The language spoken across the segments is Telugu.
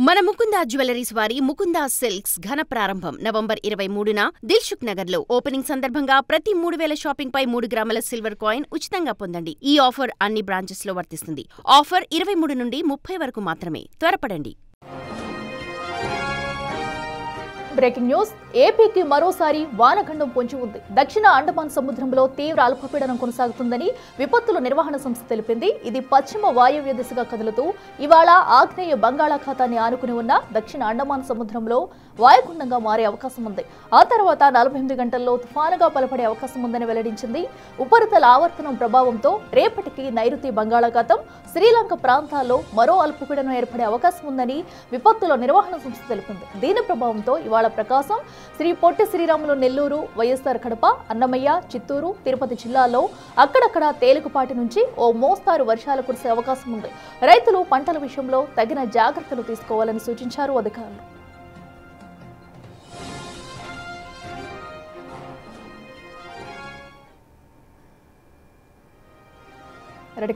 మన ముకుందా జ్యువెలరీస్ వారి ముకుందా సిల్క్స్ ఘన ప్రారంభం నవంబర్ 23న దిల్సుఖ్ నగర్ లో ఓపెనింగ్ సందర్భంగా ప్రతి 3000 షాపింగ్ పై 3 గ్రాముల సిల్వర్ కాయిన్ ఉచితంగా పొందండి. ఈ ఆఫర్ అన్ని బ్రాంచెస్ లో వర్తిస్తుంది. ఆఫర్ 23 నుండి 30 వరకు మాత్రమే. త్వరపడండి. Breaking news. ఏపీకి మరోసారి వానఖండం పొంచి ఉంది. దక్షిణ అండమాన్ సముద్రంలో తీవ్ర అల్పపీడనం కొనసాగుతుందని విపత్తుల నిర్వహణ సంస్థ తెలిపింది. ఇది పశ్చిమ వాయువ్య దిశగా కదులుతూ ఇవాళ ఆగ్నేయ బంగాళాఖాతాన్ని ఆనుకుని ఉన్న దక్షిణ అండమాన్ సముద్రంలో వాయుగుండంగా మారే అవకాశం ఉంది. ఆ తర్వాత 48 గంటల్లో తుఫానుగా బలపడే అవకాశం ఉందని వెల్లడించింది. ఉపరితల ఆవర్తనం ప్రభావంతో రేపటికి నైరుతి బంగాళాఖాతం, శ్రీలంక ప్రాంతాల్లో మరో అల్పపీడనం ఏర్పడే అవకాశం ఉందని విపత్తుల నిర్వహణ సంస్థ తెలిపింది. దీని ప్రభావంతో ఇవాళ ప్రకాశం, శ్రీ పొట్టి శ్రీరాములు, నెల్లూరు, వైఎస్ఆర్ కడప, అన్నమయ్య, చిత్తూరు, తిరుపతి జిల్లాల్లో అక్కడక్కడ తేలికపాటి నుంచి ఓ మోస్తారు వర్షాలు కురిసే అవకాశం ఉంది. రైతులు పంటల విషయంలో తగిన జాగ్రత్తలు తీసుకోవాలని సూచించారు అధికారులు.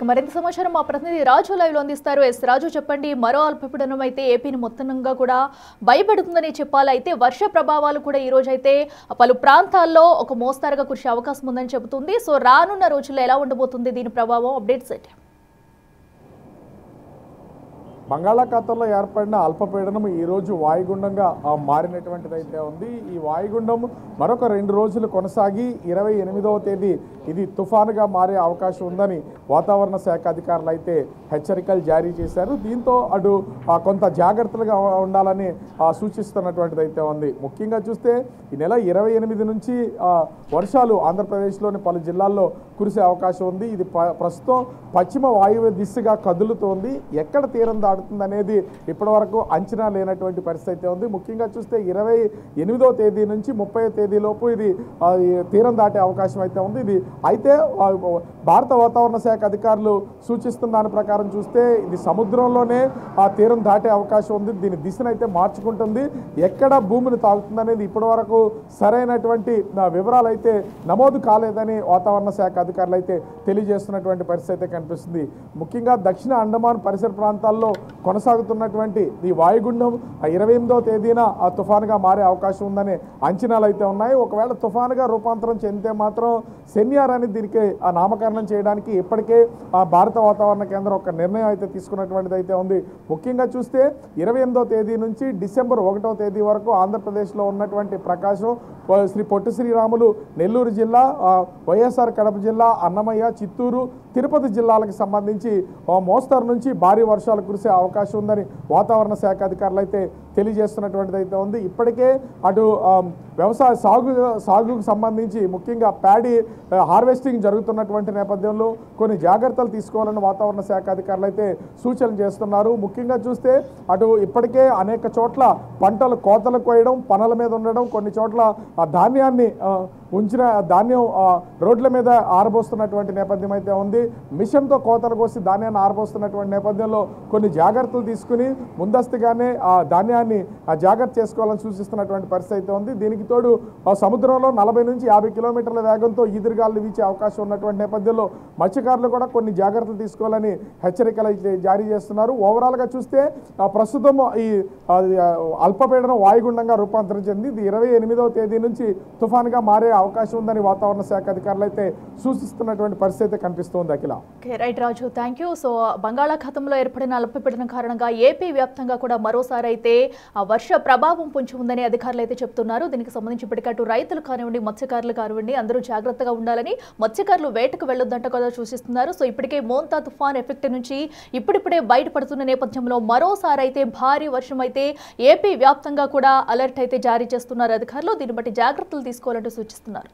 మరింత సమాచారం మా ప్రతినిధి రాజు లైవ్ లో అందిస్తారు. రాజు, చెప్పండి. మరో అల్పపీడనం అయితే ఏపీని మొత్తంగా కూడా భయపెడుతుందని చెప్పాలి. అయితే వర్ష ప్రభావాలు కూడా ఈ రోజు అయితే పలు ప్రాంతాల్లో ఒక మోస్తారుగా కురిసే అవకాశం ఉందని చెబుతుంది. సో రానున్న రోజుల్లో ఎలా ఉండబోతుంది దీని ప్రభావం? అప్డేట్స్ ఏంటి? బంగాళాఖాతంలో ఏర్పడిన అల్పపీడనం ఈరోజు వాయుగుండంగా మారినటువంటిది అయితే ఉంది. ఈ వాయుగుండం మరొక 2 రోజులు కొనసాగి 28వ తేదీ ఇది తుఫానుగా మారే అవకాశం ఉందని వాతావరణ శాఖ అధికారులు అయితే హెచ్చరికలు జారీ చేశారు. దీంతో అటు కొంత జాగ్రత్తలుగా ఉండాలని సూచిస్తున్నటువంటిది అయితే ఉంది. ముఖ్యంగా చూస్తే ఈ నెల 28 నుంచి వర్షాలు ఆంధ్రప్రదేశ్లోని పలు జిల్లాల్లో కురిసే అవకాశం ఉంది. ఇది ప్రస్తుతం పశ్చిమ వాయువ్య దిశగా కదులుతోంది. ఎక్కడ తీరం దాటుతుంది అనేది ఇప్పటివరకు అంచనా లేనటువంటి పరిస్థితి అయితే ఉంది. ముఖ్యంగా చూస్తే 28వ తేదీ నుంచి 30వ తేదీలోపు ఇది తీరం దాటే అవకాశం అయితే ఉంది. ఇది అయితే భారత వాతావరణ శాఖ అధికారులు సూచిస్తున్న దాని ప్రకారం చూస్తే ఇది సముద్రంలోనే తీరం దాటే అవకాశం ఉంది. దీని దిశనైతే మార్చుకుంటుంది. ఎక్కడ భూమిని తాగుతుంది అనేది ఇప్పటివరకు సరైనటువంటి వివరాలు అయితే నమోదు కాలేదని వాతావరణ శాఖ అధికారులు అయితే తెలియజేస్తున్నటువంటి పరిస్థితి అయితే కనిపిస్తుంది. ముఖ్యంగా దక్షిణ అండమాన్ పరిసర ప్రాంతాల్లో కొనసాగుతున్నటువంటి ఈ వాయుగుండం 28వ తేదీన తుఫానుగా మారే అవకాశం ఉందనే అంచనాలు అయితే ఉన్నాయి. ఒకవేళ తుఫానుగా రూపాంతరం చెందితే మాత్రం సెన్యార్ అని దీనికి నామకరణం చేయడానికి ఇప్పటికే భారత వాతావరణ కేంద్రం ఒక నిర్ణయం అయితే తీసుకున్నటువంటిది అయితే ఉంది. ముఖ్యంగా చూస్తే 28వ తేదీ నుంచి డిసెంబర్ 1వ తేదీ వరకు ఆంధ్రప్రదేశ్లో ఉన్నటువంటి ప్రకాశం, శ్రీ పొట్టి శ్రీరాములు, నెల్లూరు జిల్లా, వైఎస్ఆర్ కడప జిల్లా, అన్నమయ్య, చిత్తూరు, తిరుపతి జిల్లాలకు సంబంధించి మోస్తరు నుంచి భారీ వర్షాలు కురిసే అవకాశం ఉందని వాతావరణ శాఖ అధికారులు అయితే తెలియజేస్తున్నటువంటిది అయితే ఉంది. ఇప్పటికే అటు వ్యవసాయ సాగుకు సంబంధించి ముఖ్యంగా ప్యాడీ హార్వెస్టింగ్ జరుగుతున్నటువంటి నేపథ్యంలో కొన్ని జాగ్రత్తలు తీసుకోవాలని వాతావరణ శాఖ అధికారులు అయితే సూచనలు చేస్తున్నారు. ముఖ్యంగా చూస్తే అటు ఇప్పటికే అనేక చోట్ల పంటలు కోతలు కోయడం, పనుల మీద ఉండడం, కొన్ని చోట్ల ధాన్యాన్ని ఉంచిన ధాన్యం రోడ్ల మీద ఆరబోస్తున్నటువంటి నేపథ్యం అయితే ఉంది. మిషన్తో కోతలు కోసి ధాన్యాన్ని ఆరబోస్తున్నటువంటి నేపథ్యంలో కొన్ని జాగ్రత్తలు తీసుకుని ముందస్తుగానే ఆ ధాన్యాన్ని జాగ్రత్త చేసుకోవాలని సూచిస్తున్నటువంటి పరిస్థితి అయితే ఉంది. దీనికి తోడు సముద్రంలో 40 నుంచి 50 కిలోమీటర్ల వేగంతో ఈదురుగాలు వీచే అవకాశం ఉన్నటువంటి నేపథ్యంలో మత్స్యకారులు కూడా కొన్ని జాగ్రత్తలు తీసుకోవాలని హెచ్చరికలు జారీ చేస్తున్నారు. ఓవరాల్గా చూస్తే ప్రస్తుతం ఈ అల్పపీడనం వాయుగుండంగా రూపాంతరం చెంది ఇది 28వ తేదీ నుంచి తుఫానుగా మారే అవకాశం ఉందని వాతావరణ శాఖ అధికారులు అయితే సూచిస్తున్నటువంటి పరిస్థితి కనిపిస్తోంది. Akhila. Right Raju, thank you. So బంగాళాఖాతంలో ఏర్పడిన అల్పపీడనం కారణంగా ఏపీ వ్యాప్తంగా కూడా మరోసారి అయితే వర్ష ప్రభావం పొంచి ఉందని అధికారులు అయితే చెప్తున్నారు. దీనికి సంబంధించి ఇప్పటికట్టు రైతులు కానివ్వండి, మత్స్యకారులు కానివ్వండి, అందరూ జాగ్రత్తగా ఉండాలని, మత్స్యకారులు వేటకు వెళ్లొద్దంట కూడా సూచిస్తున్నారు. సో ఇప్పటికే మోంతా తుఫాన్ ఎఫెక్ట్ నుంచి ఇప్పుడిప్పుడే బయటపడుతున్న నేపథ్యంలో మరోసారి అయితే భారీ వర్షం అయితే ఏపీ వ్యాప్తంగా కూడా అలర్ట్ అయితే జారీ చేస్తున్నారు అధికారులు. దీన్ని బట్టి జాగ్రత్తలు తీసుకోవాలంటూ సూచిస్తున్నారు.